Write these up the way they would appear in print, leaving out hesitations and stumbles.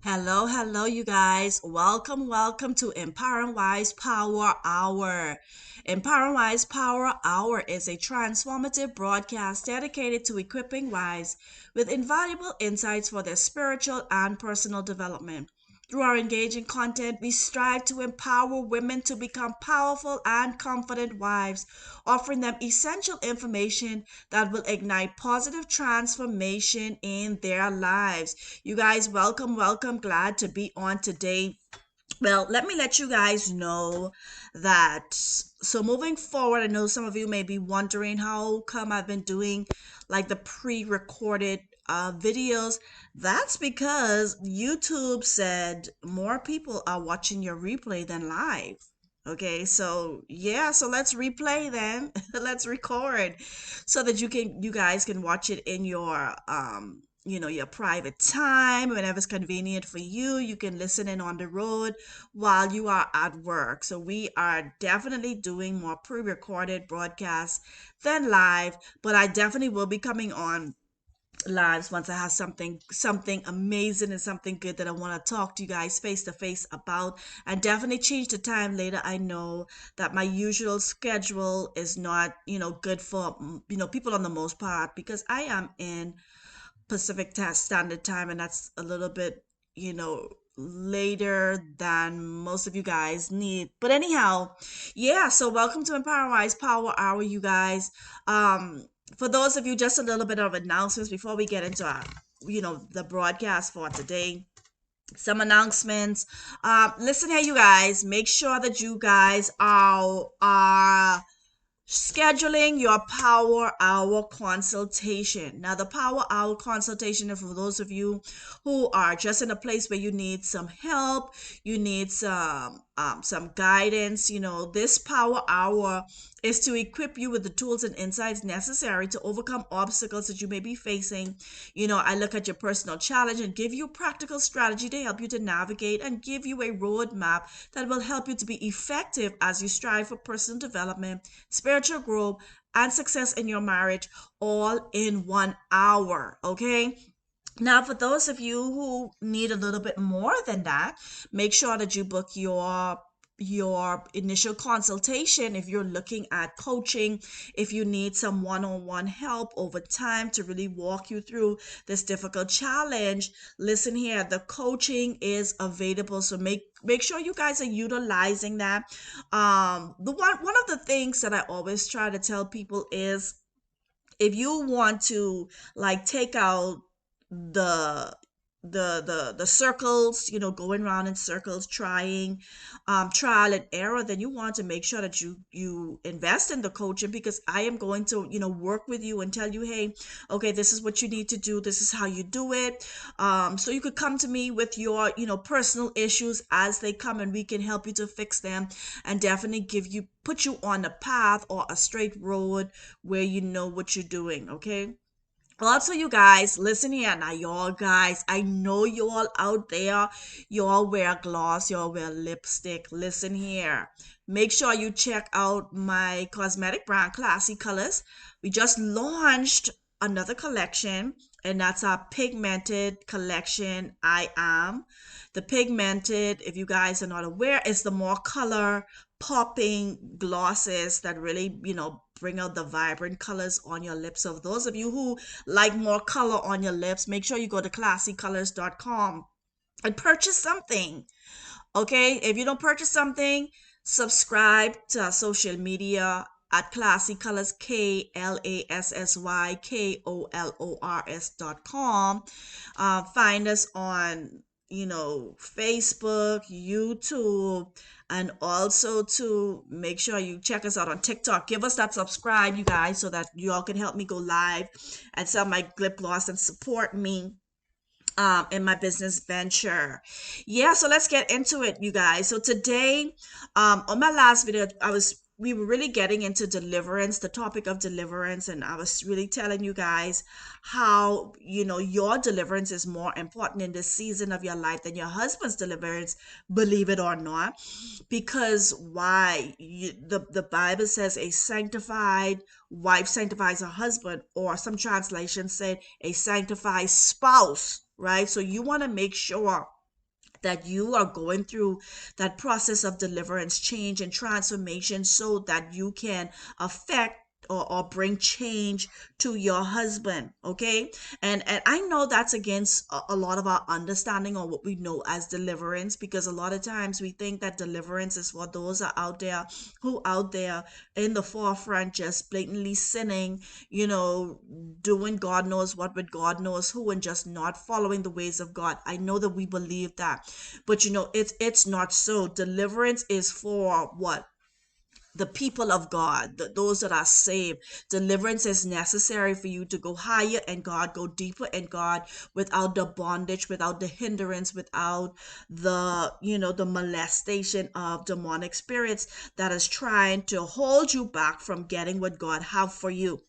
Hello, hello, you guys. Welcome to Empowering Wise Power Hour. Empowering Wise Power Hour is a transformative broadcast dedicated to equipping wise with invaluable insights for their spiritual and personal development. Through our engaging content, we strive to empower women to become powerful and confident wives, offering them essential information that will ignite positive transformation in their lives. You guys, welcome. Glad to be on today. Well, let me let you guys know that moving forward, I know some of you may be wondering how come I've been doing like the pre-recorded videos. That's because YouTube said more people are watching your replay than live. Okay, so yeah, so let's replay then. Let's record so that you guys can watch it in your your private time whenever it's convenient for you. You can listen in on the road while you are at work. So we are definitely doing more pre-recorded broadcasts than live, but I definitely will be coming on lives once I have something amazing and something good that I want to talk to you guys face to face about. And definitely change the time later. I know that my usual schedule is not, good for people on the most part because I am in Standard Time, and that's a little bit, later than most of you guys need. But anyhow, yeah, so welcome to Empower Wise Power Hour, you guys. For those of you, just a little bit of announcements before we get into our, the broadcast for today. Some announcements. Listen here, you guys. Make sure that you guys are scheduling your power hour consultation. Now, the power hour consultation is for those of you who are just in a place where you need some help, you need some guidance. This power hour is to equip you with the tools and insights necessary to overcome obstacles that you may be facing. I look at your personal challenge and give you a practical strategy to help you to navigate and give you a roadmap that will help you to be effective as you strive for personal development, spiritual growth, and success in your marriage, all in 1 hour. Okay. Now, for those of you who need a little bit more than that, make sure that you book your initial consultation if you're looking at coaching, if you need some one-on-one help over time to really walk you through this difficult challenge. Listen here, the coaching is available, so make sure you guys are utilizing that. The one of the things that I always try to tell people is, if you want to like take out the the circles, going around in circles, trying trial and error, then you want to make sure that you invest in the coaching, because I am going to work with you and tell you, hey, okay, this is what you need to do, this is how you do it. So you could come to me with your personal issues as they come, and we can help you to fix them, and definitely put you on a path or a straight road where you know what you're doing. Okay. Also, you guys, listen here now, y'all guys. I know you all out there, you all wear gloss, you all wear lipstick. Listen here. Make sure you check out my cosmetic brand, Classy Colors. We just launched another collection, and that's our pigmented collection. I am. The pigmented, if you guys are not aware, is the more color popping glosses that really, bring out the vibrant colors on your lips. So, those of you who like more color on your lips, make sure you go to classycolors.com and purchase something. Okay, if you don't purchase something, subscribe to our social media at Classy Colors, KlasssyKolors.com. Find us on Facebook, YouTube, and also to make sure you check us out on TikTok. Give us that subscribe, you guys, so that you all can help me go live and sell my lip gloss and support me in my business venture. Yeah, so let's get into it, you guys. So today, on my last video, we were really getting into deliverance, the topic of deliverance, and I was really telling you guys how your deliverance is more important in this season of your life than your husband's deliverance, believe it or not. Because why? The Bible says a sanctified wife sanctifies her husband, or some translations say a sanctified spouse, right? So you want to make sure that you are going through that process of deliverance, change, and transformation so that you can affect or bring change to your husband. Okay. And I know that's against a lot of our understanding or what we know as deliverance, because a lot of times we think that deliverance is for those are out there who out there in the forefront just blatantly sinning, you know, doing God knows what with God knows who, and just not following the ways of God. I know that we believe that, but you know, it's not so. Deliverance is for what? The people of God, those that are saved. Deliverance is necessary for you to go higher in God, go deeper in God, without the bondage, without the hindrance, without the, you know, the molestation of demonic spirits that is trying to hold you back from getting what God have for you.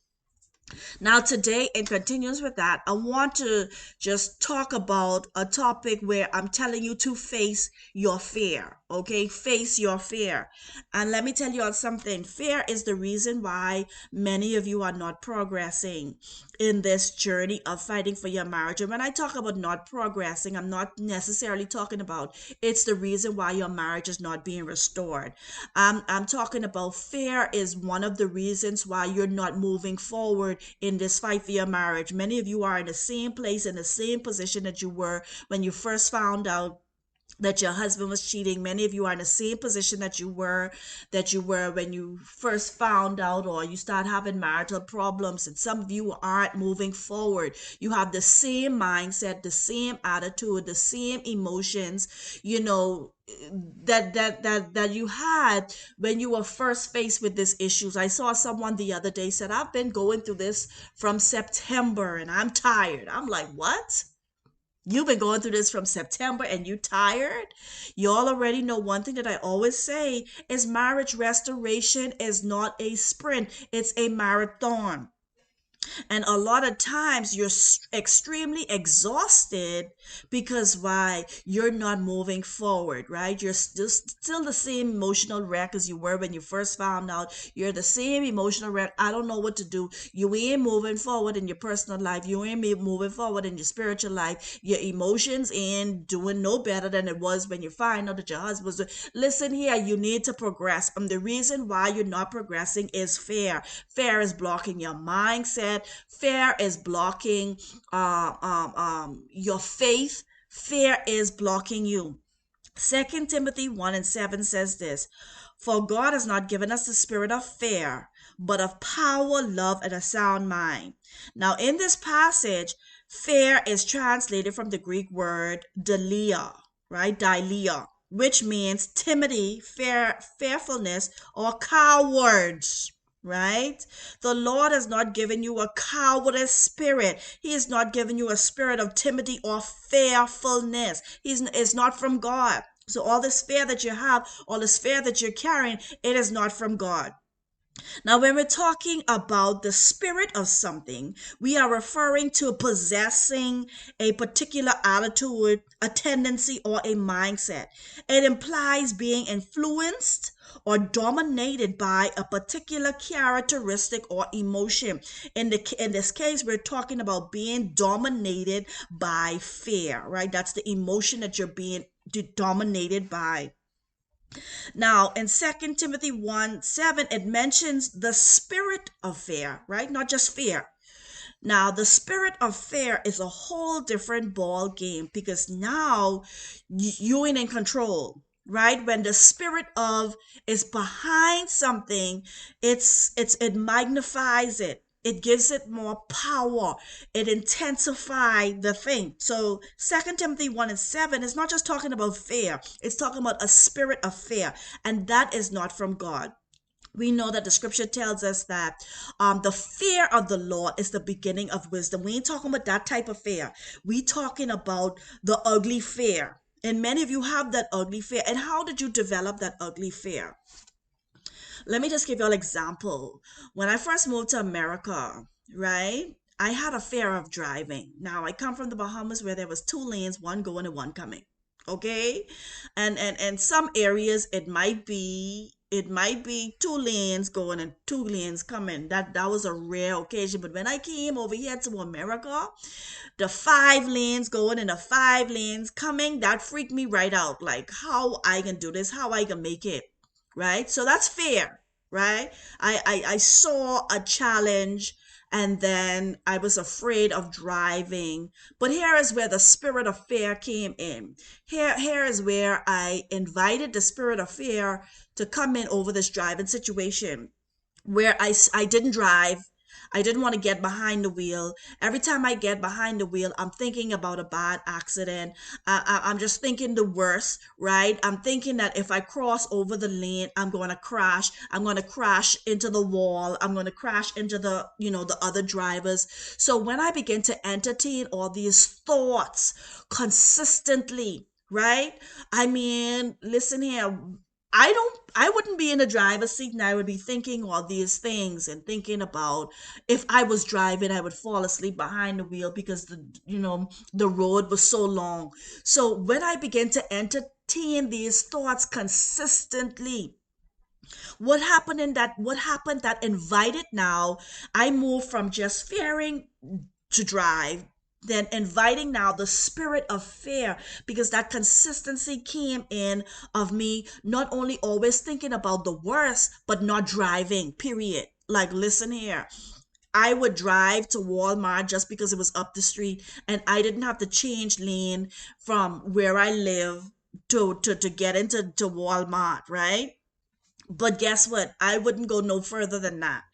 Now, today, in continuance with that, I want to just talk about a topic where I'm telling you to face your fear. Okay, face your fear. And let me tell you all something. Fear is the reason why many of you are not progressing in this journey of fighting for your marriage. And when I talk about not progressing, I'm not necessarily talking about it's the reason why your marriage is not being restored. I'm talking about fear is one of the reasons why you're not moving forward in this fight for your marriage. Many of you are in the same place, in the same position that you were when you first found out that your husband was cheating. Many of you are in the same position that you were when you first found out, or you start having marital problems, and some of you aren't moving forward. You have the same mindset, the same attitude, the same emotions, you know, that you had when you were first faced with these issues. I saw someone the other day said, I've been going through this from September and I'm tired. I'm like, what? You've been going through this from September and you tired? You all already know one thing that I always say is marriage restoration is not a sprint, it's a marathon. And a lot of times you're extremely exhausted because why? You're not moving forward, right? You're still the same emotional wreck as you were when you first found out. You're the same emotional wreck. I don't know what to do. You ain't moving forward in your personal life. You ain't moving forward in your spiritual life. Your emotions ain't doing no better than it was when you find out that your husband was. Listen here, you need to progress. And the reason why you're not progressing is fear. Fear is blocking your mindset. Fear is blocking your faith. Fear is blocking you. 2 Timothy 1 and 7 says this: For God has not given us the spirit of fear, but of power, love, and a sound mind. Now, in this passage, fear is translated from the Greek word delia, right? Dilia, which means timidity, fearfulness, or cowards. Right? The Lord has not given you a cowardice spirit. He has not given you a spirit of timidity or fearfulness. It's not from God. So all this fear that you have, all this fear that you're carrying, it is not from God. Now, when we're talking about the spirit of something, we are referring to possessing a particular attitude, a tendency, or a mindset. It implies being influenced or dominated by a particular characteristic or emotion. In this case, we're talking about being dominated by fear, right? That's the emotion that you're being dominated by. Now, in 2 Timothy 1 7, it mentions the spirit of fear, right? Not just fear. Now, the spirit of fear is a whole different ball game, because now you ain't in control, right? When the spirit of is behind something, it magnifies it. It gives it more power. It intensifies the thing. So 2 Timothy 1 and 7 is not just talking about fear. It's talking about a spirit of fear. And that is not from God. We know that the scripture tells us that the fear of the Lord is the beginning of wisdom. We ain't talking about that type of fear. We talking about the ugly fear. And many of you have that ugly fear. And how did you develop that ugly fear? Let me just give you an example. When I first moved to America, right? I had a fear of driving. Now I come from the Bahamas where there was two lanes, one going and one coming. Okay? And some areas it might be it might be two lanes going and two lanes coming. That was a rare occasion. But when I came over here to America, the five lanes going and the five lanes coming, that freaked me right out. Like, how I can do this, how I can make it, right? So that's fair, right? I saw a challenge, and then I was afraid of driving. But here is where the spirit of fear came in. Here is where I invited the spirit of fear to come in over this driving situation, where I didn't drive. I didn't want to get behind the wheel. Every time I get behind the wheel, I'm thinking about a bad accident. I'm just thinking the worst, right? I'm thinking that if I cross over the lane, I'm going to crash. I'm going to crash into the wall. I'm going to crash into the other drivers. So when I begin to entertain all these thoughts consistently, right? I mean, listen here. I wouldn't be in the driver's seat, and I would be thinking all these things and thinking about if I was driving, I would fall asleep behind the wheel because the road was so long. So when I began to entertain these thoughts consistently, what happened that invited now, I moved from just fearing to drive, then inviting now the spirit of fear, because that consistency came in of me not only always thinking about the worst but not driving, period. Like, listen here, I would drive to Walmart just because it was up the street, and I didn't have to change lane from where I live to get into to Walmart, right? But guess what? I wouldn't go no further than that.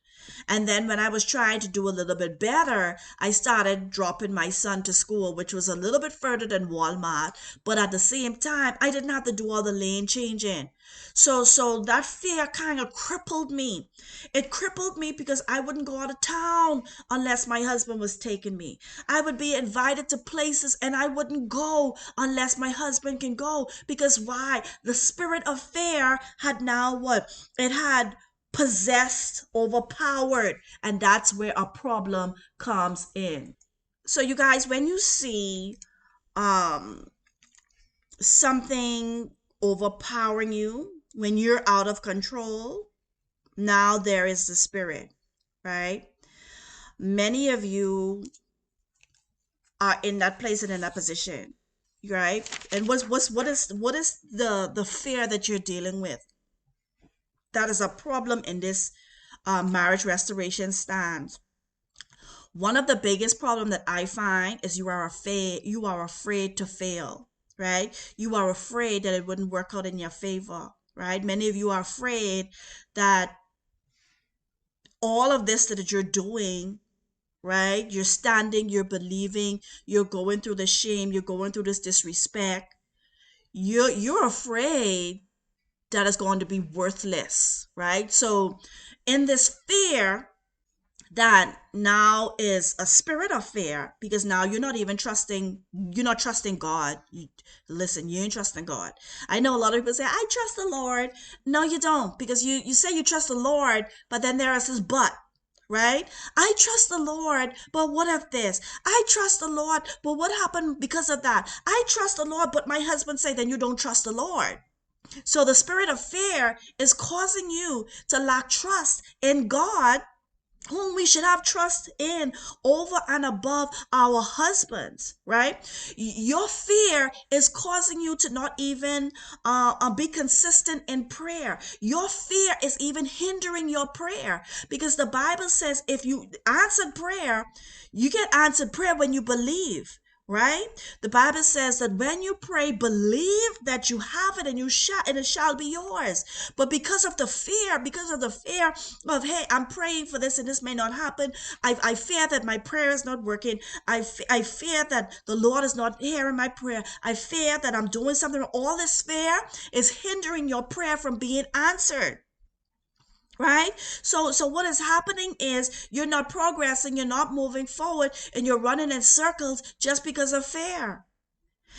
And then when I was trying to do a little bit better, I started dropping my son to school, which was a little bit further than Walmart. But at the same time, I didn't have to do all the lane changing. So that fear kind of crippled me. It crippled me because I wouldn't go out of town unless my husband was taking me. I would be invited to places and I wouldn't go unless my husband can go. Because why? The spirit of fear had now what? It had possessed, overpowered, and that's where a problem comes in. So you guys, when you see um something overpowering you, when you're out of control, now there is the spirit, right? Many of you are in that place and in that position, right? And what is the fear that you're dealing with? That is a problem in this marriage restoration stand. One of the biggest problem that I find is you are afraid to fail, right? You are afraid that it wouldn't work out in your favor, right? Many of you are afraid that all of this that you're doing, right? You're standing, you're believing, you're going through the shame, you're going through this disrespect. You're afraid that it's going to be worthless, right? So in this fear, that now is a spirit of fear, because now you're not trusting God. Listen, you ain't trusting God. I know a lot of people say, I trust the Lord. No, you don't, because you say you trust the Lord, but then there is this but, right? I trust the Lord, but what if this? I trust the Lord, but what happened because of that? I trust the Lord, but my husband say, then you don't trust the Lord. So the spirit of fear is causing you to lack trust in God, whom we should have trust in over and above our husbands, right? Your fear is causing you to not even be consistent in prayer. Your fear is even hindering your prayer, because the Bible says if you answer prayer, you get answered prayer when you believe. Right? The Bible says that when you pray, believe that you have it, and it shall be yours. But because of the fear of, hey, I'm praying for this and this may not happen. I fear that my prayer is not working. I fear that the Lord is not hearing my prayer. I fear that I'm doing something. All this fear is hindering your prayer from being answered. Right? So what is happening is you're not progressing, you're not moving forward, and you're running in circles just because of fear.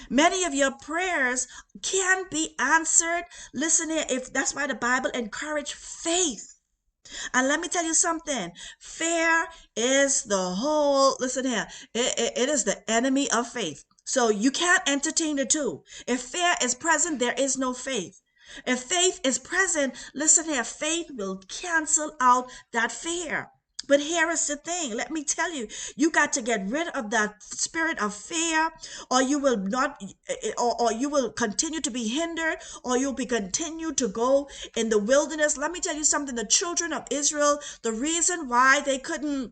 Many of your prayers can be answered. Listen here, if that's why the Bible encourage faith. And let me tell you something. Fear is listen here, it is the enemy of faith. So you can't entertain the two. If fear is present, there is no faith. If faith is present, listen here, faith will cancel out that fear. But here is the thing. Let me tell you, you got to get rid of that spirit of fear, or you will not, or you will continue to be hindered, or you'll be continue to go in the wilderness. Let me tell you something. The children of Israel, the reason why they couldn't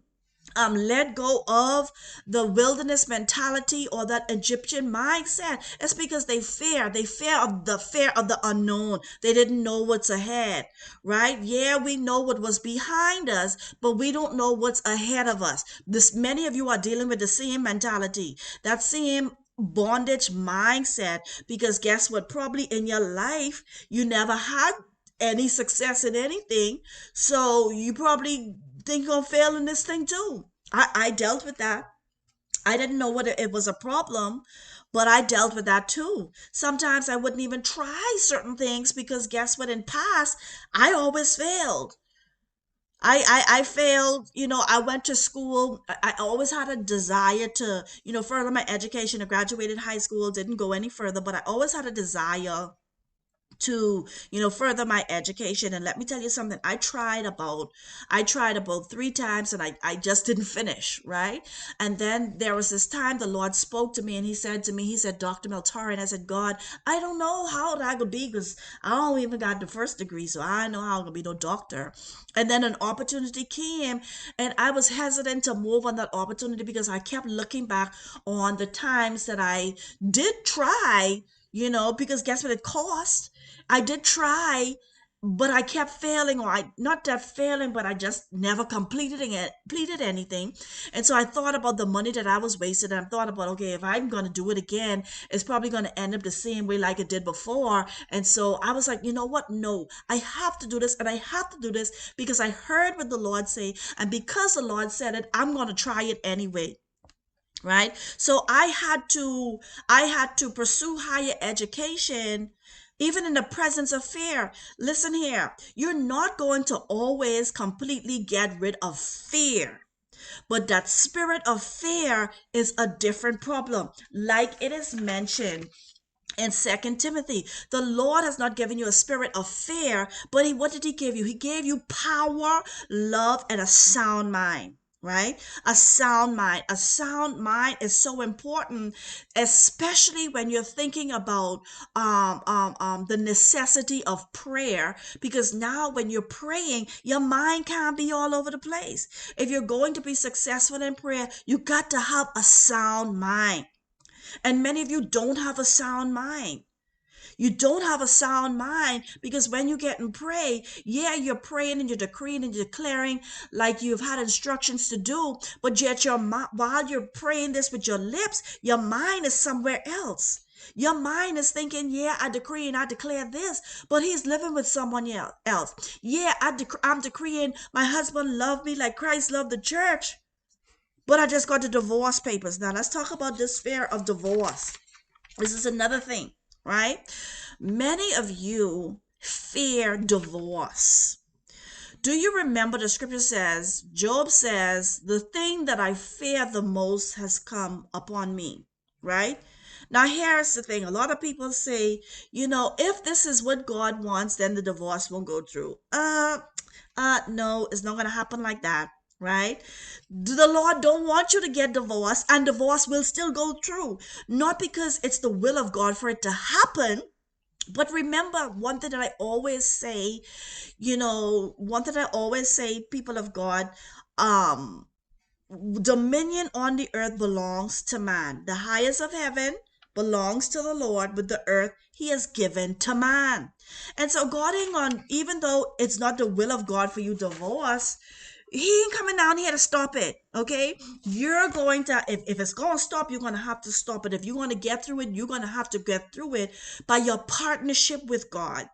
let go of the wilderness mentality or that Egyptian mindset. It's because they fear of the unknown. They didn't know what's ahead, right? Yeah, we know what was behind us, but we don't know what's ahead of us. This many of you are dealing with the same mentality, that same bondage mindset, because guess what? Probably in your life you never had any success in anything, so you probably think you're gonna fail in this thing too. I dealt with that. I didn't know what it was a problem, but I dealt with that too. Sometimes I wouldn't even try certain things because guess what? In past, I always failed. I failed. I went to school. I always had a desire to, further my education. I graduated high school, didn't go any further, but I always had a desire to further my education. And let me tell you something, I tried about 3 times, and I just didn't finish, right? And then there was this time the Lord spoke to me, and he said to me, he said, Dr. Meltari. And I said, God, I don't know how I could be, because I don't even got the first degree, so I know how I could be no doctor. And then an opportunity came, and I was hesitant to move on that opportunity because I kept looking back on the times that I did try, because guess what it cost. I did try, but I kept failing, or I not that failing, but I just never completed anything. And so I thought about the money that I was wasting, and I thought about, okay, if I'm gonna do it again, it's probably gonna end up the same way like it did before. And so I was like, you know what? No, I have to do this, and I have to do this because I heard what the Lord say, and because the Lord said it, I'm gonna try it anyway, right? So I had to pursue higher education even in the presence of fear. Listen here, you're not going to always completely get rid of fear, but that spirit of fear is a different problem, like it is mentioned in Second Timothy. The Lord has not given you a spirit of fear, but what did he give you? He gave you power, love, and a sound mind, right? A sound mind is so important, especially when you're thinking about the necessity of prayer, because now when you're praying, your mind can't be all over the place. If you're going to be successful in prayer, you got to have a sound mind. And many of you don't have a sound mind. You don't have a sound mind because when you get and pray, yeah, you're praying and you're decreeing and you're declaring like you've had instructions to do, but yet while you're praying this with your lips, your mind is somewhere else. Your mind is thinking, yeah, I decree and I declare this, but he's living with someone else. Yeah, I'm decreeing my husband loved me like Christ loved the church, but I just got the divorce papers. Now let's talk about this fear of divorce. This is another thing, right? Many of you fear divorce. Do you remember the scripture says, Job says, the thing that I fear the most has come upon me, right? Now, here's the thing. A lot of people say, if this is what God wants, then the divorce won't go through. No, it's not going to happen like that, right? The Lord don't want you to get divorced, and divorce will still go through. Not because it's the will of God for it to happen, but remember one thing that I always say, people of God, um, dominion on the earth belongs to man. The highest of heaven belongs to the Lord, but the earth he has given to man. And so God ain't on, even though it's not the will of God for you divorce, he ain't coming down here to stop it. Okay, you're going to, if it's going to stop, you're going to have to stop it. If you're going to get through it, you're going to have to get through it by your partnership with God.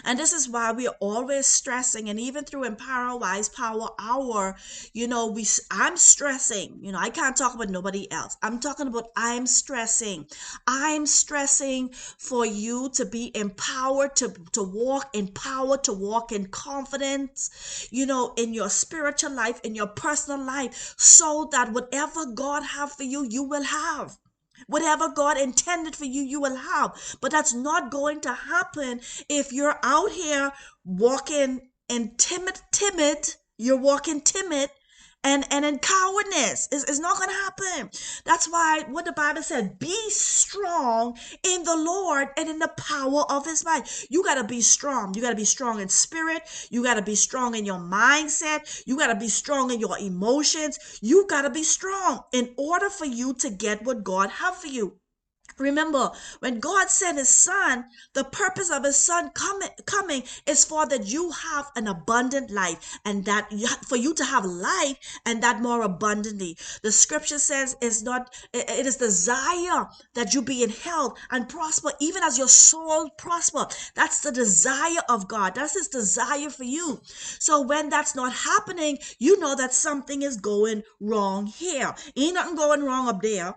And this is why we are always stressing, and even through Empower Wise Power Hour, I'm stressing. I can't talk about nobody else. I'm talking about I'm stressing. I'm stressing for you to be empowered, to walk in power, to walk in confidence, in your spiritual life, in your personal life, so that whatever God have for you, you will have. Whatever God intended for you, you will have. But that's not going to happen if you're out here walking in timid. You're walking timid and in cowardness. It's not going to happen. That's why what the Bible said, be strong in the Lord and in the power of his might. You got to be strong. You got to be strong in spirit. You got to be strong in your mindset. You got to be strong in your emotions. You got to be strong in order for you to get what God have for you. Remember, when God sent his son, the purpose of his son coming is for that you have an abundant life, and that for you to have life and that more abundantly. The scripture says it's not, it is desire that you be in health and prosper, even as your soul prosper. That's the desire of God. That's his desire for you. So when that's not happening, you know that something is going wrong here. Ain't nothing going wrong up there.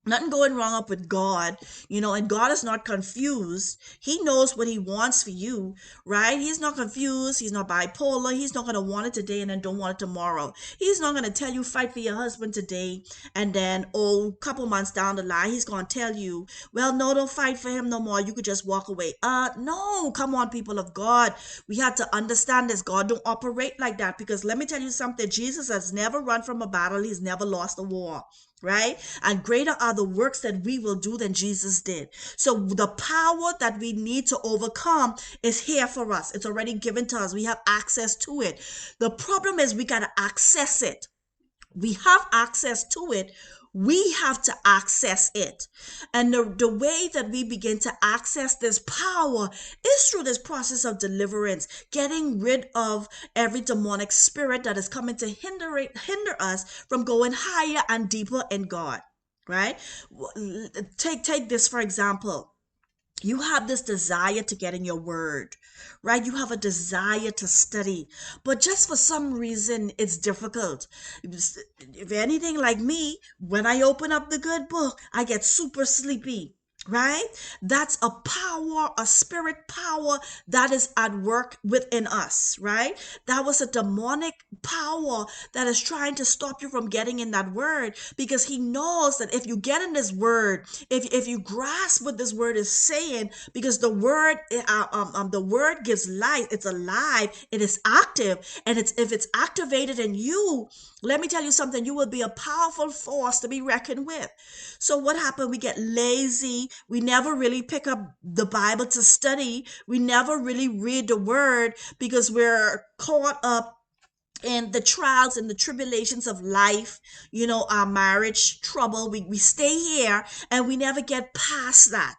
Nothing going wrong up with God, and God is not confused. He knows what he wants for you, right? He's not confused. He's not bipolar. He's not going to want it today and then don't want it tomorrow. He's not going to tell you fight for your husband today and then, couple months down the line, he's going to tell you, well, no, don't fight for him no more. You could just walk away. No, come on, people of God. We have to understand this. God don't operate like that, because let me tell you something. Jesus has never run from a battle. He's never lost a war, right? And greater are the works that we will do than Jesus did. So the power that we need to overcome is here for us. It's already given to us. We have access to it. The problem is we got to access it. We have access to it. We have to access it. And the way that we begin to access this power is through this process of deliverance, getting rid of every demonic spirit that is coming to hinder us from going higher and deeper in God, right? Take this for example. You have this desire to get in your word, right? You have a desire to study, but just for some reason it's difficult. If anything like me, when I open up the good book, I get super sleepy, right? That's a power, a spirit power that is at work within us, right? That was a demonic power that is trying to stop you from getting in that word, because he knows that if you get in this word, if you grasp what this word is saying, because the word gives life. It's alive. It is active, and if it's activated in you, let me tell you something. You will be a powerful force to be reckoned with. So what happened? We get lazy. We never really pick up the Bible to study. We never really read the word because we're caught up in the trials and the tribulations of life, our marriage trouble. We stay here and we never get past that.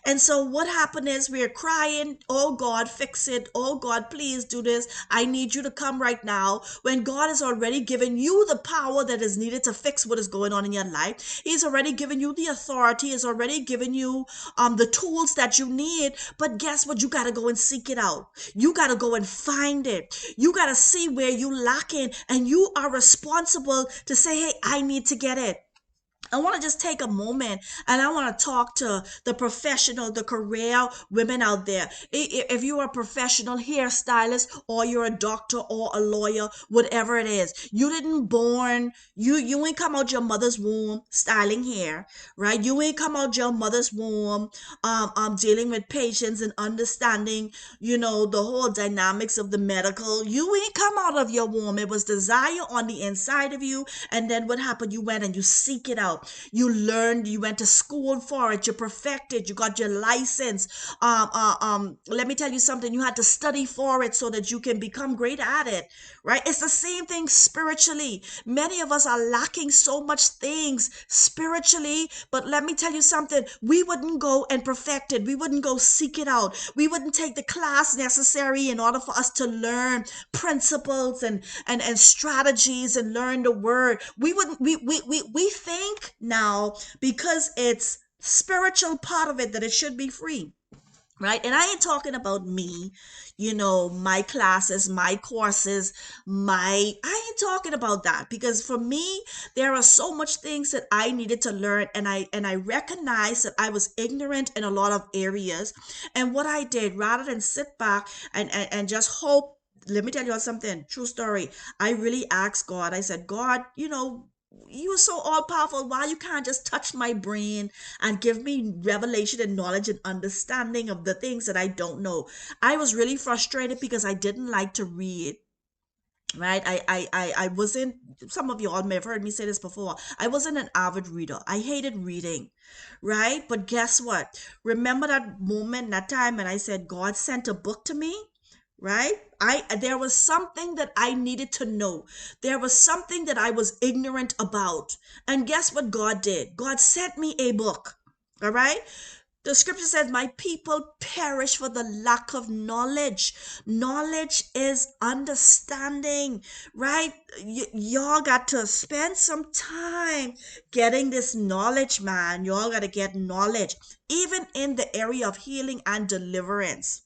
And so what happened is we're crying, oh God, fix it. Oh God, please do this. I need you to come right now. When God has already given you the power that is needed to fix what is going on in your life. He's already given you the authority. He's already given you the tools that you need. But guess what? You got to go and seek it out. You got to go and find it. You got to see where you lacking, and you are responsible to say, hey, I need to get it. I want to just take a moment and I want to talk to the professional, the career women out there. If you're a professional hairstylist, or you're a doctor or a lawyer, whatever it is, you didn't born, you ain't come out your mother's womb styling hair, right? You ain't come out your mother's womb, dealing with patients and understanding, the whole dynamics of the medical. You ain't come out of your womb. It was desire on the inside of you. And then what happened? You went and you seek it out. You learned, you went to school for it, you perfected, you got your license. Let me tell you something, you had to study for it so that you can become great at it, right? It's the same thing spiritually. Many of us are lacking so much things spiritually, but let me tell you something, we wouldn't go and perfect it. We wouldn't go seek it out. We wouldn't take the class necessary in order for us to learn principles and strategies and learn the word. We wouldn't, we think now, because it's spiritual part of it, that it should be free, right? And I ain't talking about me, my classes, my courses, I ain't talking about that, because for me there are so much things that I needed to learn, and I recognize that I was ignorant in a lot of areas. And what I did, rather than sit back and just hope, let me tell you something, true story, I really asked God. I said, God, you so all powerful. Why you can't just touch my brain and give me revelation and knowledge and understanding of the things that I don't know? I was really frustrated because I didn't like to read. Right, I wasn't, some of you all may have heard me say this before, I wasn't an avid reader. I hated reading. Right, but guess what? Remember that moment, that time when I said God sent a book to me? Right, I there was something that I needed to know. There was something that I was ignorant about, and guess what God did? God sent me a book. All right, the scripture says, my people perish for the lack of knowledge. Knowledge is understanding, right? Y'all got to spend some time getting this knowledge, man. Y'all got to get knowledge, even in the area of healing and deliverance.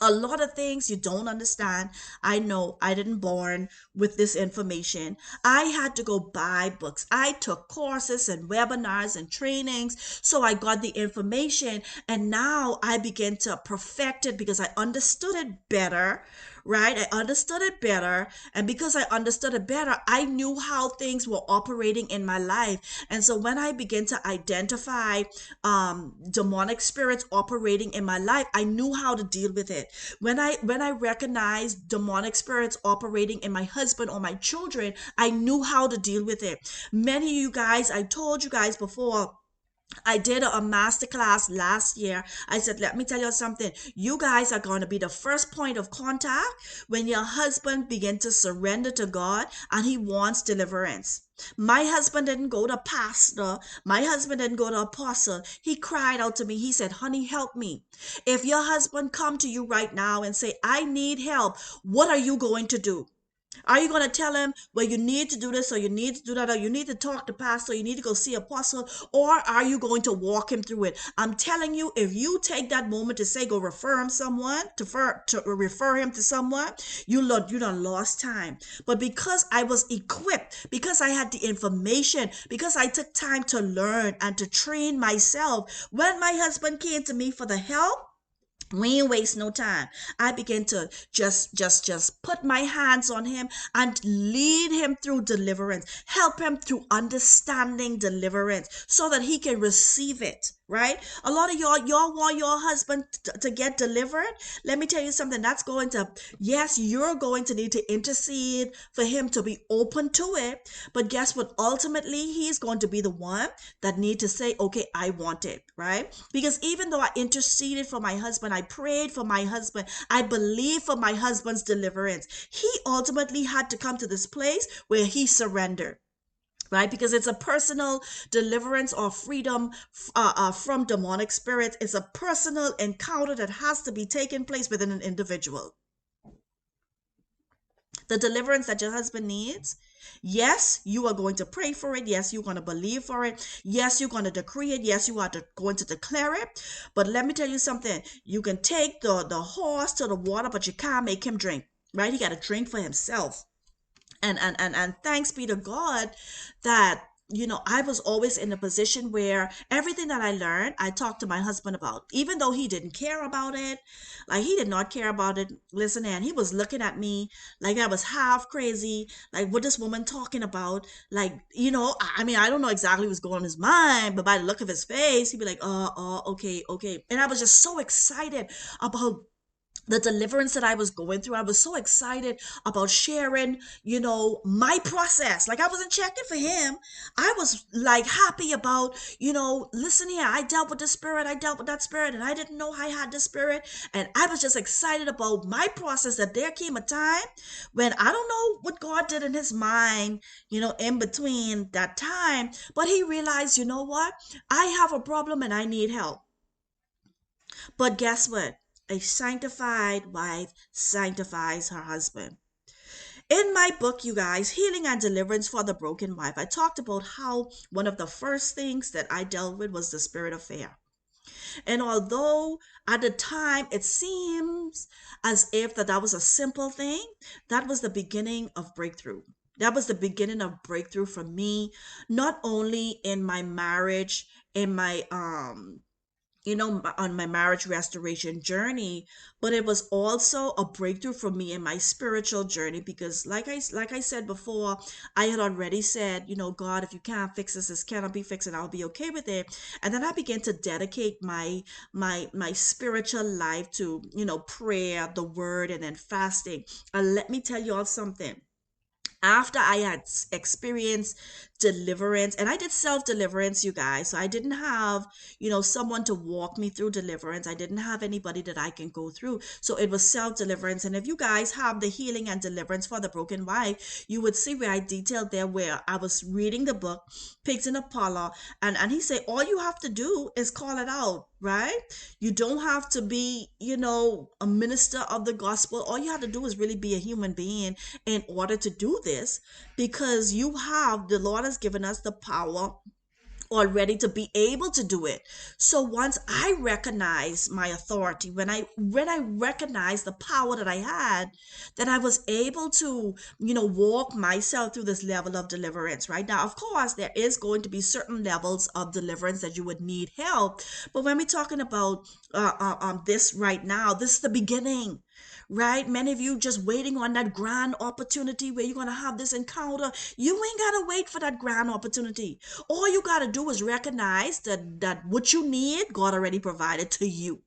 A lot of things you don't understand. I know I didn't born with this information. I had to go buy books. I took courses and webinars and trainings, so I got the information, and now I began to perfect it because I understood it better. Right, I understood it better, and because I understood it better, I knew how things were operating in my life. And so when I began to identify demonic spirits operating in my life, I knew how to deal with it. When I recognized demonic spirits operating in my husband or my children, I knew how to deal with it. Many of you guys, I told you guys before, I did a master class last year. I said, let me tell you something. You guys are going to be the first point of contact when your husband begin to surrender to God and he wants deliverance. My husband didn't go to pastor. My husband didn't go to apostle. He cried out to me. He said, honey, help me. If your husband come to you right now and say, I need help, what are you going to do? Are you going to tell him, well, you need to do this, or you need to do that, or you need to talk to pastor, or you need to go see apostle, or are you going to walk him through it? I'm telling you, if you take that moment to say, go refer him someone, to refer him to someone, you done lost time. But because I was equipped, because I had the information, because I took time to learn and to train myself, when my husband came to me for the help, we ain't waste no time. I began to just put my hands on him and lead him through deliverance, help him through understanding deliverance so that he can receive it. Right, a lot of y'all want your husband to get delivered. Let me tell you something, that's going to, yes, you're going to need to intercede for him to be open to it, but guess what, ultimately he's going to be the one that need to say, okay, I want it. Right, because even though I interceded for my husband, I prayed for my husband, I believed for my husband's deliverance, he ultimately had to come to this place where he surrendered. Right, because it's a personal deliverance or freedom from demonic spirits. It's a personal encounter that has to be taking place within an individual. The deliverance that your husband needs, yes, you are going to pray for it. Yes, you're going to believe for it. Yes, you're going to decree it. Yes, you are going to declare it. But let me tell you something, you can take the horse to the water, but you can't make him drink. Right, he got to drink for himself. And thanks be to God that, I was always in a position where everything that I learned, I talked to my husband about, even though he didn't care about it. Like, he did not care about it. Listen, and he was looking at me like I was half crazy, like, what this woman talking about? Like, I mean, I don't know exactly what's going on in his mind, but by the look of his face, he'd be like, okay, okay. And I was just so excited about the deliverance that I was going through. I was so excited about sharing, my process. Like, I wasn't checking for him. I was like happy about, listen here, I dealt with the spirit, I dealt with that spirit, and I didn't know I had the spirit. And I was just excited about my process, that there came a time when I don't know what God did in his mind, in between that time, but he realized, you know what? I have a problem and I need help. But guess what? A sanctified wife sanctifies her husband. In my book, you guys, Healing and Deliverance for the Broken Wife, I talked about how one of the first things that I dealt with was the spirit of fear. And although at the time it seems as if that was a simple thing, that was the beginning of breakthrough. That was the beginning of breakthrough for me, not only in my marriage, in my on my marriage restoration journey, but it was also a breakthrough for me in my spiritual journey, because like I said before, I had already said, God, if you can't fix this cannot be fixed, and I'll be okay with it. And then I began to dedicate my spiritual life to, prayer, the word, and then fasting. And let me tell you all something. After I had experienced deliverance, and I did self deliverance, you guys. So I didn't have, someone to walk me through deliverance. I didn't have anybody that I can go through. So it was self deliverance. And if you guys have the healing and deliverance for the broken wife, you would see where I detailed there, where I was reading the book, Pigs in a Parlor, and he said, all you have to do is call it out, right? You don't have to be, a minister of the gospel. All you have to do is really be a human being in order to do this, because the Lord has given us the power already to be able to do it. So once I recognized my authority, when I recognized the power that I had, then I was able to, walk myself through this level of deliverance. Right now, of course, there is going to be certain levels of deliverance that you would need help, but when we're talking about this right now, this is the beginning. Right? Many of you just waiting on that grand opportunity where you're going to have this encounter. You ain't got to wait for that grand opportunity. All you got to do is recognize that what you need, God already provided to you.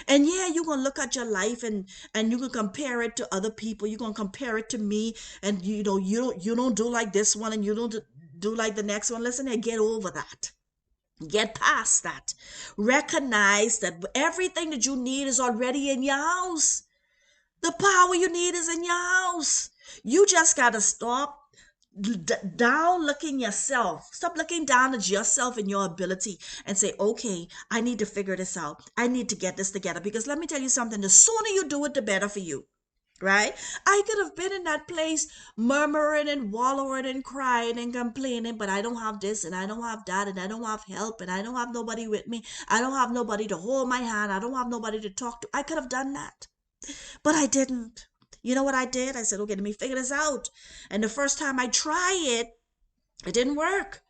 And yeah, you're going to look at your life, and you can compare it to other people. You're going to compare it to me, and you don't do like this one, and you don't do like the next one. Listen here, get over that. Get past that. Recognize that everything that you need is already in your house. The power you need is in your house. You just got to stop down looking yourself. Stop looking down at yourself and your ability, and say, okay, I need to figure this out. I need to get this together. Because let me tell you something, the sooner you do it, the better for you. Right? I could have been in that place murmuring and wallowing and crying and complaining, but I don't have this and I don't have that and I don't have help and I don't have nobody with me. I don't have nobody to hold my hand. I don't have nobody to talk to. I could have done that. But I didn't. You know what I did? I said, okay, let me figure this out. And the first time I tried it, it didn't work.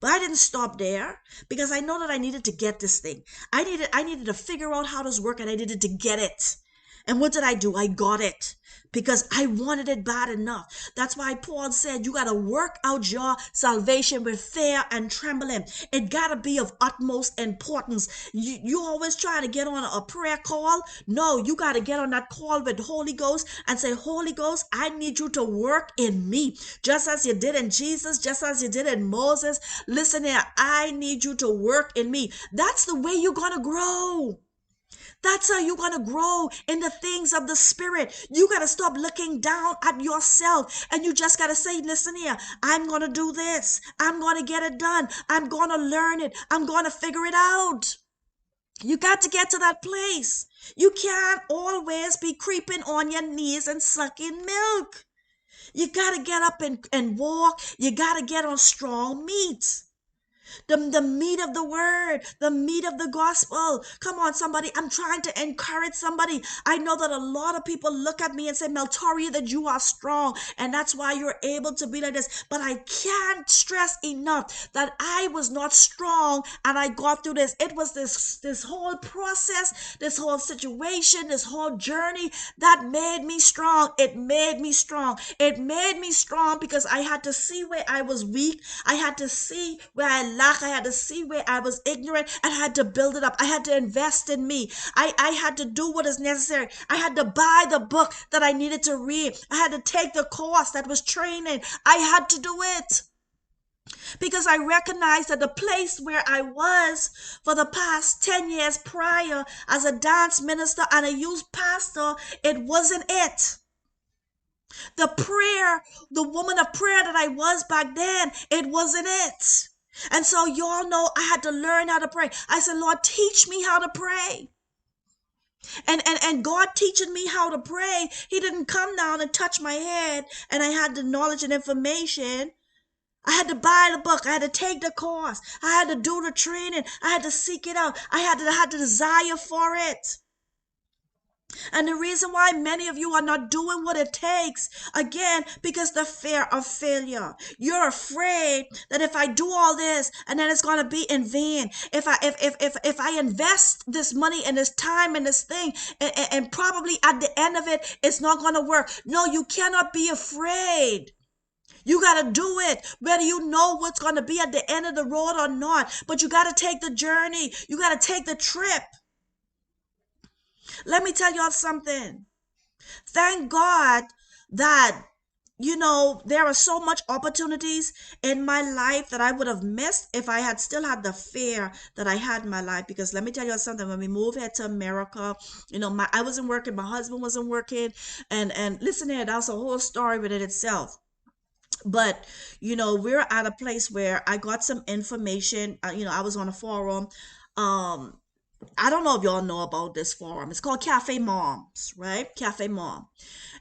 But I didn't stop there, because I know that I needed to get this thing. I needed to figure out how this worked, and I needed to get it. And what did I do? I got it, because I wanted it bad enough. That's why Paul said you got to work out your salvation with fear and trembling. It got to be of utmost importance. You always try to get on a prayer call. No, you got to get on that call with the Holy Ghost and say, Holy Ghost, I need you to work in me, just as you did in Jesus, just as you did in Moses. Listen here, I need you to work in me. That's the way you're going to grow. That's how you're going to grow in the things of the Spirit. You got to stop looking down at yourself, and you just got to say, listen here, I'm going to do this. I'm going to get it done. I'm going to learn it. I'm going to figure it out. You got to get to that place. You can't always be creeping on your knees and sucking milk. You got to get up and walk. You got to get on strong meat. The meat of the word, the meat of the gospel. Come on, somebody. I'm trying to encourage somebody. I know that a lot of people look at me and say, Meltoria, that you are strong, and that's why you're able to be like this. But I can't stress enough that I was not strong, and I got through this. It was this whole process, this whole situation, this whole journey that made me strong. It made me strong. It made me strong because I had to see where I was weak. I had to see where I lack. I had to see where I was ignorant, and I had to build it up. I had to invest in me. I had to do what is necessary. I had to buy the book that I needed to read. I had to take the course that was training. I had to do it because I recognized that the place where I was for the past 10 years prior as a dance minister and a youth pastor, it wasn't it. The woman of prayer that I was back then, it wasn't it. And so y'all know I had to learn how to pray. I said, Lord, teach me how to pray. And God teaching me how to pray, he didn't come down and touch my head and I had the knowledge and information. I had to buy the book. I had to take the course. I had to do the training. I had to seek it out. I had the desire for it. And the reason why many of you are not doing what it takes, again, because the fear of failure. You're afraid that if I do all this and then it's gonna be in vain. If I invest this money and this time and this thing, and probably at the end of it, it's not gonna work. No, you cannot be afraid. You got to do it, whether you know what's going to be at the end of the road or not. But you got to take the journey. You got to take the trip. Let me tell y'all something. Thank God that, there are so much opportunities in my life that I would have missed if I had still had the fear that I had in my life. Because let me tell you something, when we moved here to America, I wasn't working, my husband wasn't working, and listen here, that's a whole story within itself. But we're at a place where I got some information. I was on a forum. um I don't know if y'all know about this forum. It's called Cafe Moms, right? Cafe Mom.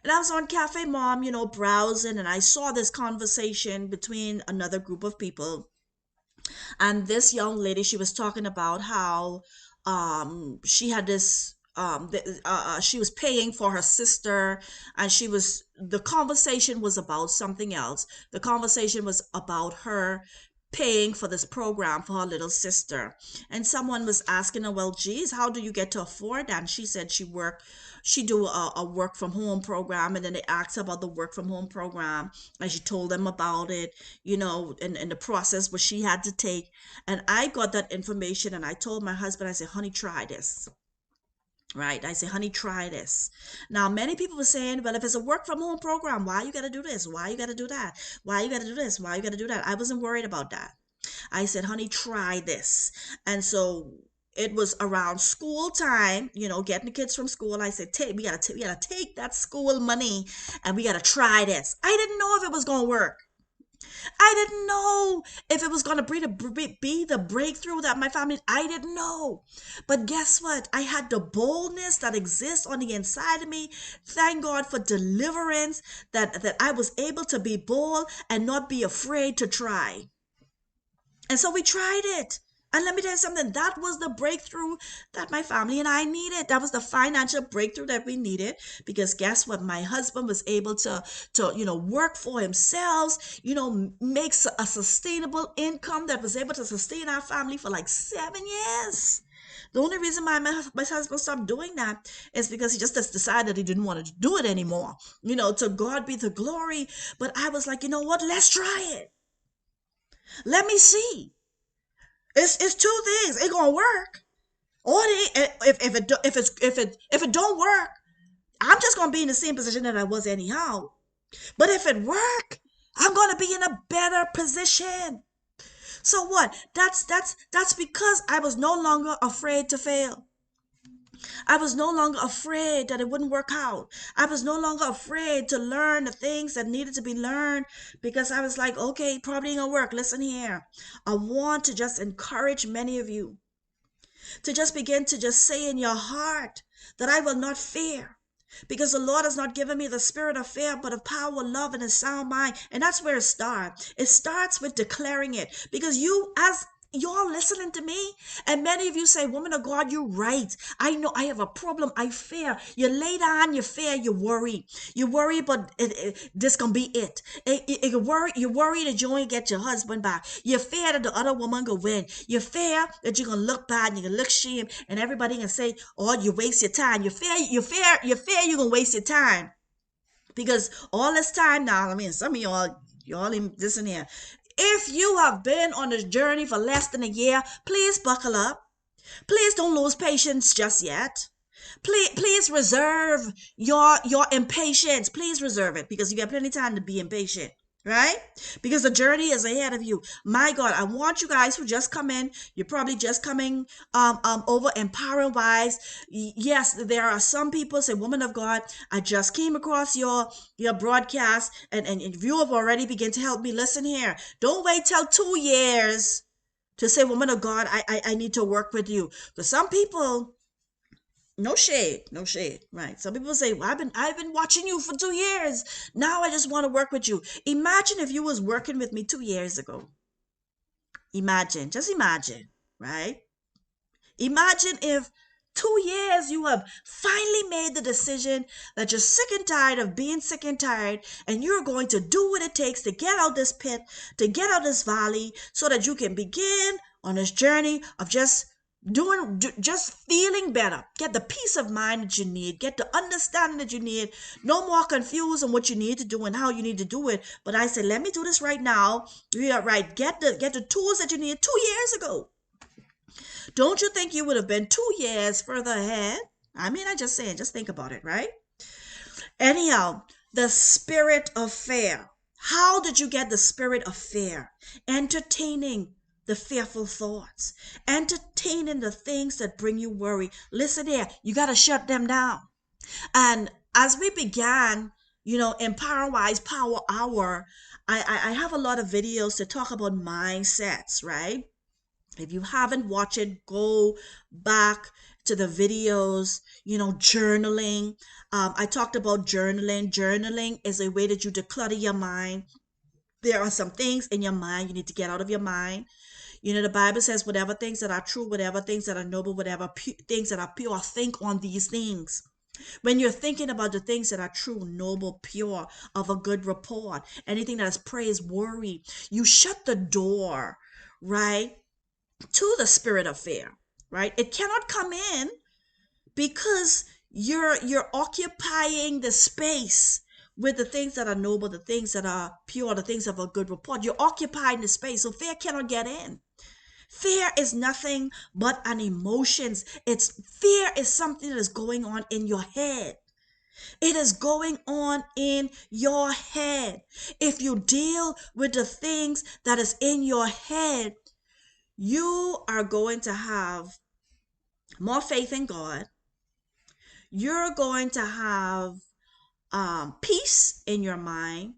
And I was on Cafe Mom, browsing, and I saw this conversation between another group of people. And this young lady, she was talking about how she had this she was paying for her sister, and the conversation was about something else. The conversation was about her paying for this program for her little sister. And someone was asking her, well, geez, how do you get to afford that? And she said she do a work from home program. And then they asked her about the work from home program, and she told them about it, and the process what she had to take. And I got that information, and I told my husband, I said, honey, try this. Right? I said, honey, try this. Now, many people were saying, well, if it's a work from home program, why you got to do this? Why you got to do that? Why you got to do this? Why you got to do that? I wasn't worried about that. I said, honey, try this. And so it was around school time, getting the kids from school. I said, we gotta take that school money, and we gotta try this. I didn't know if it was gonna work. I didn't know if it was going to be the breakthrough that my family, I didn't know. But guess what? I had the boldness that exists on the inside of me. Thank God for deliverance, that I was able to be bold and not be afraid to try. And so we tried it. And let me tell you something, that was the breakthrough that my family and I needed. That was the financial breakthrough that we needed. Because guess what? My husband was able to work for himself, makes a sustainable income that was able to sustain our family for like 7 years. The only reason my husband stopped doing that is because he just decided he didn't want to do it anymore. To God be the glory. But I was like, you know what? Let's try it. Let me see. It's two things. It gonna work, or if it don't work, I'm just gonna be in the same position that I was anyhow. But if it work, I'm gonna be in a better position. So what? That's because I was no longer afraid to fail. I was no longer afraid that it wouldn't work out. I was no longer afraid to learn the things that needed to be learned, because I was like, okay, probably ain't gonna work. Listen here. I want to just encourage many of you to just begin to just say in your heart that I will not fear, because the Lord has not given me the spirit of fear, but of power, love, and a sound mind. And that's where it starts. It starts with declaring it, because as you're listening to me, and many of you say, woman of God, you're right. I know I have a problem. I fear. You lay down, you fear, you worry. You worry, but this can be it. You worry that you won't get your husband back. You fear that the other woman will win. You fear that you're going to look bad and you're going to look shame, and everybody can say, oh, you waste your time. You fear you're going to waste your time. Because all this time now, I mean, some of y'all even listen here. If you have been on this journey for less than a year, please buckle up. Please don't lose patience just yet. Please reserve your impatience. Please reserve it, because you got plenty of time to be impatient, right? Because the journey is ahead of you. My God, I want you guys who just come in. You're probably just coming over Empowering Wise. Yes, there are some people say, woman of God, I just came across your broadcast, and you have already begun to help me. Listen here. Don't wait till 2 years to say, woman of God, I need to work with you. Because some people, no shade, no shade, right? Some people say, well, I've been watching you for 2 years. Now I just want to work with you. Imagine if you was working with me 2 years ago. Imagine, just imagine, right? Imagine if 2 years you have finally made the decision that you're sick and tired of being sick and tired, and you're going to do what it takes to get out this pit, to get out this valley, so that you can begin on this journey of just feeling better, get the peace of mind that you need, get the understanding that you need, no more confused on what you need to do and how you need to do it. But I said, let me do this right now. Yeah, right. Get the tools that you needed 2 years ago. Don't you think you would have been 2 years further ahead? I mean, I just saying, just think about it, right? Anyhow, the spirit of fear. How did you get the spirit of fear? Entertaining the fearful thoughts, entertaining the things that bring you worry. Listen here, you got to shut them down. And as we began, in Power Power Hour, I have a lot of videos to talk about mindsets, right? If you haven't watched it, go back to the videos, journaling. I talked about journaling. Journaling is a way that you declutter your mind. There are some things in your mind you need to get out of your mind. The Bible says, whatever things that are true, whatever things that are noble, whatever things that are pure, think on these things. When you're thinking about the things that are true, noble, pure, of a good report, anything that is praiseworthy, you shut the door, right, to the spirit of fear, right? It cannot come in because you're occupying the space with the things that are noble, the things that are pure, the things of a good report. You're occupying the space, so fear cannot get in. Fear is nothing but an emotions. Fear is something that is going on in your head. It is going on in your head. If you deal with the things that is in your head, you are going to have more faith in God. You're going to have peace in your mind.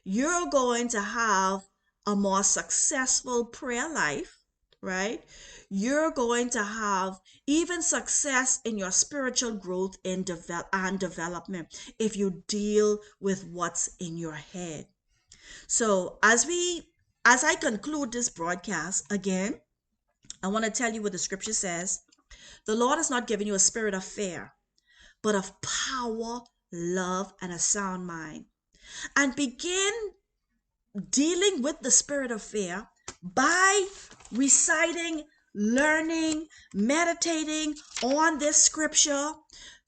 You're going to have a more successful prayer life, right? You're going to have even success in your spiritual growth and development if you deal with what's in your head. So as I conclude this broadcast, again, I want to tell you what the scripture says. The Lord has not given you a spirit of fear, but of power, love, and a sound mind. And begin dealing with the spirit of fear by reciting, learning, meditating on this scripture,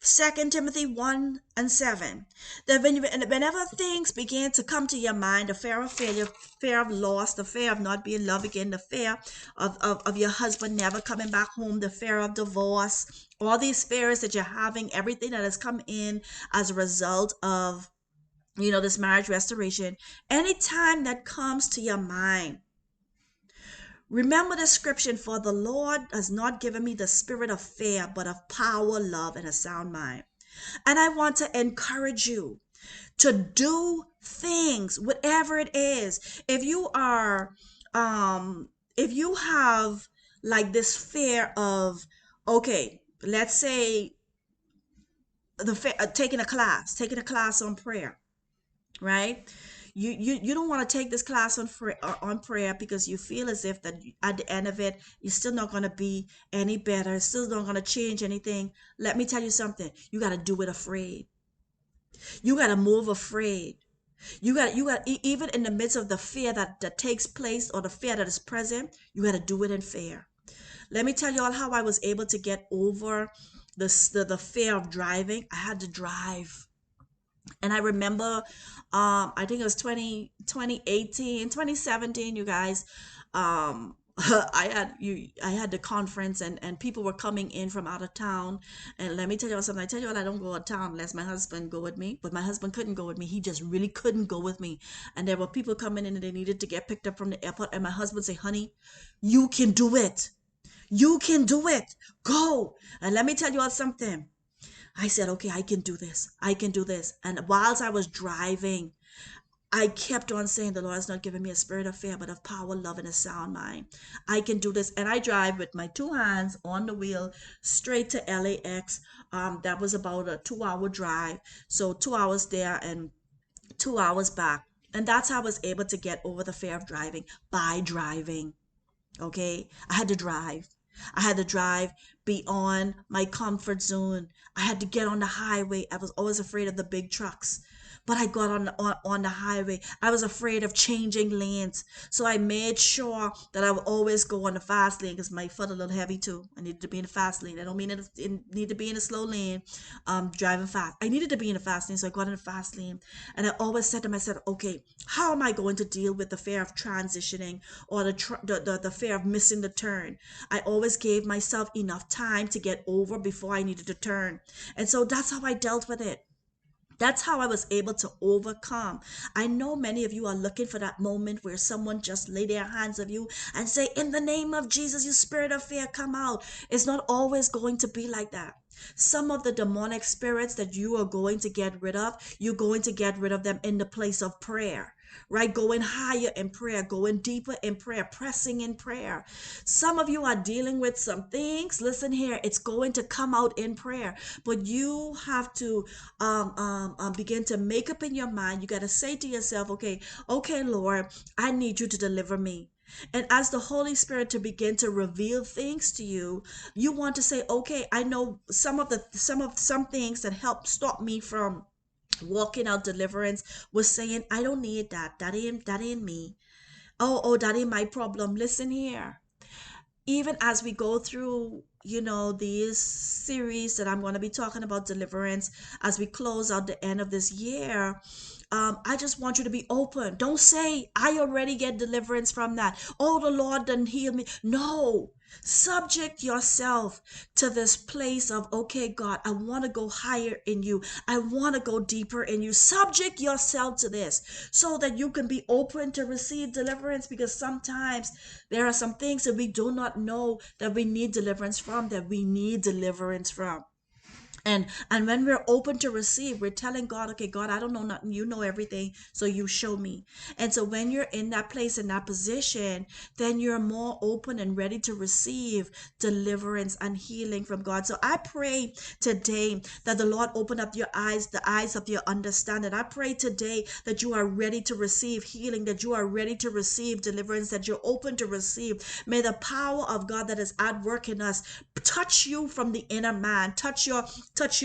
2 Timothy 1:7. That whenever things begin to come to your mind, the fear of failure, fear of loss, the fear of not being loved again, the fear of your husband never coming back home, the fear of divorce, all these fears that you're having, everything that has come in as a result of this marriage restoration, anytime that comes to your mind, remember the scripture, for the Lord has not given me the spirit of fear, but of power, love, and a sound mind. And I want to encourage you to do things, whatever it is. If you have like this fear of, okay, let's say taking a class on prayer, right? You don't want to take this class on prayer because you feel as if that at the end of it you're still not going to be any better, still not going to change anything. Let me tell you something. You got to do it afraid. You got to move afraid. You got even in the midst of the fear that takes place, or the fear that is present, you got to do it in fear. Let me tell you all how I was able to get over the fear of driving. I had to drive. And I remember, I think it was 2018, 2017, you guys. I had the conference, and people were coming in from out of town. And let me tell you something. I tell you what, I don't go out of town unless my husband go with me. But my husband couldn't go with me. He just really couldn't go with me. And there were people coming in and they needed to get picked up from the airport. And my husband say, honey, you can do it. You can do it. Go. And let me tell you all something. I said, okay, I can do this. I can do this. And whilst I was driving, I kept on saying, the Lord has not given me a spirit of fear, but of power, love, and a sound mind. I can do this. And I drive with my two hands on the wheel straight to LAX. That was about a 2-hour drive. So 2 hours there and 2 hours back. And that's how I was able to get over the fear of driving, by driving. Okay. I had to drive. I had to drive beyond my comfort zone. I had to get on the highway. I was always afraid of the big trucks. But I got on the highway. I was afraid of changing lanes. So I made sure that I would always go on the fast lane because my foot a little heavy too. I needed to be in the fast lane. I don't mean it need to be in a slow lane, driving fast. I needed to be in the fast lane, so I got in the fast lane. And I always said to myself, okay, how am I going to deal with the fear of transitioning or the fear of missing the turn? I always gave myself enough time to get over before I needed to turn. And so that's how I dealt with it. That's how I was able to overcome. I know many of you are looking for that moment where someone just lay their hands on you and say, in the name of Jesus, you spirit of fear, come out. It's not always going to be like that. Some of the demonic spirits that you are going to get rid of, you're going to get rid of them in the place of prayer, right? Going higher in prayer, going deeper in prayer, pressing in prayer. Some of you are dealing with some things. Listen here, it's going to come out in prayer, but you have to begin to make up in your mind. You got to say to yourself, okay, Lord, I need you to deliver me. And as the Holy Spirit to begin to reveal things to you, you want to say, okay, I know some things that help stop me from walking out deliverance was saying, I don't need that. That ain't me. Oh, that ain't my problem. Listen here. Even as we go through, these series that I'm going to be talking about deliverance as we close out the end of this year, I just want you to be open. Don't say, I already get deliverance from that. Oh, the Lord didn't heal me. No. Subject yourself to this place of, okay, God, I want to go higher in you. I want to go deeper in you. Subject yourself to this so that you can be open to receive deliverance, because sometimes there are some things that we do not know that we need deliverance from, that we need deliverance from. And when we're open to receive, we're telling God, okay, God, I don't know nothing, you know everything, so you show me. And so when you're in that place, in that position, then you're more open and ready to receive deliverance and healing from God. So I pray today that the Lord open up your eyes, the eyes of your understanding. I pray today that you are ready to receive healing, that you are ready to receive deliverance, that you're open to receive. May the power of God that is at work in us touch you from the inner man, touch your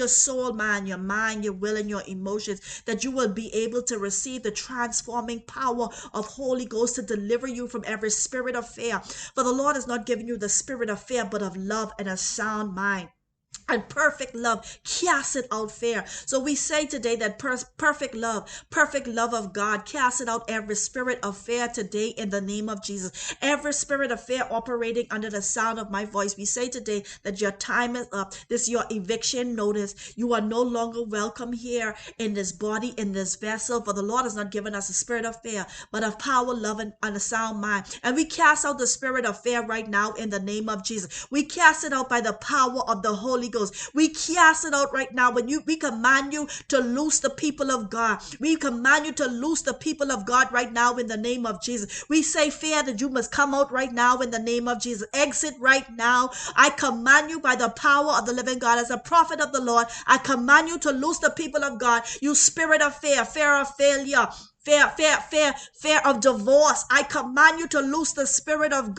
soul, man, your mind, your will, and your emotions, that you will be able to receive the transforming power of Holy Ghost to deliver you from every spirit of fear. For the Lord is not giving you the spirit of fear, but of love and a sound mind. And perfect love casts it out fear. So we say today that perfect love of God, casts it out every spirit of fear today in the name of Jesus. Every spirit of fear operating under the sound of my voice, we say today that your time is up. This is your eviction notice. You are no longer welcome here in this body, in this vessel. For the Lord has not given us a spirit of fear, but of power, love, and a sound mind. And we cast out the spirit of fear right now in the name of Jesus. We cast it out by the power of the Holy Ghost. We cast it out right now. We command you to loose the people of God. We command you to loose the people of God right now in the name of Jesus. We say, fear, that you must come out right now in the name of Jesus. Exit right now. I command you by the power of the living God, as a prophet of the Lord, I command you to loose the people of God. You spirit of fear, fear of failure, fear of divorce. I command you to loose the spirit of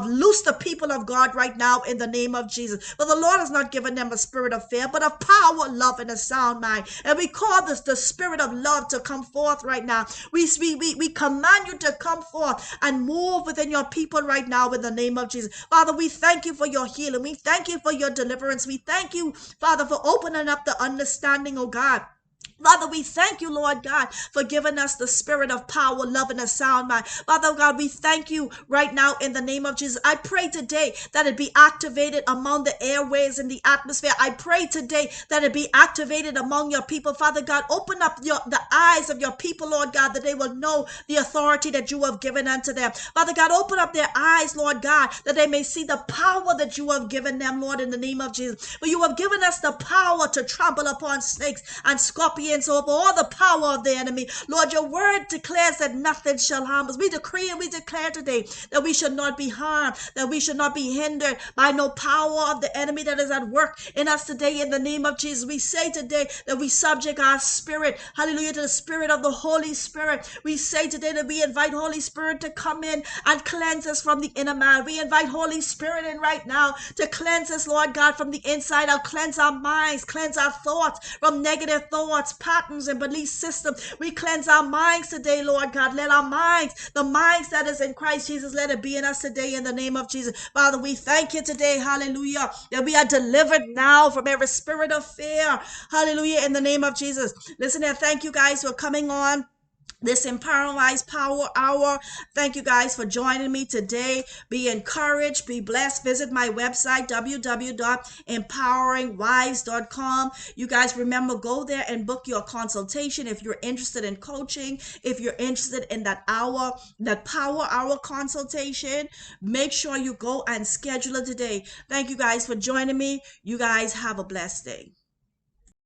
loose the people of God right now in the name of Jesus. For the Lord has not given them a spirit of fear, but of power, love, and a sound mind. And we call this the spirit of love to come forth right now. We command you to come forth and move within your people right now in the name of Jesus. Father, we thank you for your healing. We thank you for your deliverance. We thank you, Father, for opening up the understanding, oh God. Father, we thank you, Lord God, for giving us the spirit of power, love, and a sound mind. Father God, we thank you right now in the name of Jesus. I pray today that it be activated among the airways and the atmosphere. I pray today that it be activated among your people. Father God, open up the eyes of your people, Lord God, that they will know the authority that you have given unto them. Father God, open up their eyes, Lord God, that they may see the power that you have given them, Lord, in the name of Jesus. For you have given us the power to trample upon snakes and scorpions against over all the power of the enemy. Lord, your word declares that nothing shall harm us. We decree and we declare today that we should not be harmed, that we should not be hindered by no power of the enemy that is at work in us today. In the name of Jesus, we say today that we subject our spirit, hallelujah, to the spirit of the Holy Spirit. We say today that we invite Holy Spirit to come in and cleanse us from the inner man. We invite Holy Spirit in right now to cleanse us, Lord God, from the inside out. Cleanse our minds, cleanse our thoughts from negative thoughts, patterns, and belief systems. We cleanse our minds today, Lord God. Let our minds, the minds that is in Christ Jesus, let it be in us today in the name of Jesus. Father, we thank you today, hallelujah, that we are delivered now from every spirit of fear. Hallelujah, in the name of Jesus. Listen and thank you guys for coming on this Empowering Wise Power Hour. Thank you guys for joining me today. Be encouraged, be blessed. Visit my website, www.empoweringwise.com. You guys remember, go there and book your consultation if you're interested in coaching, if you're interested in that hour, that power hour consultation. Make sure you go and schedule it today. Thank you guys for joining me. You guys have a blessed day.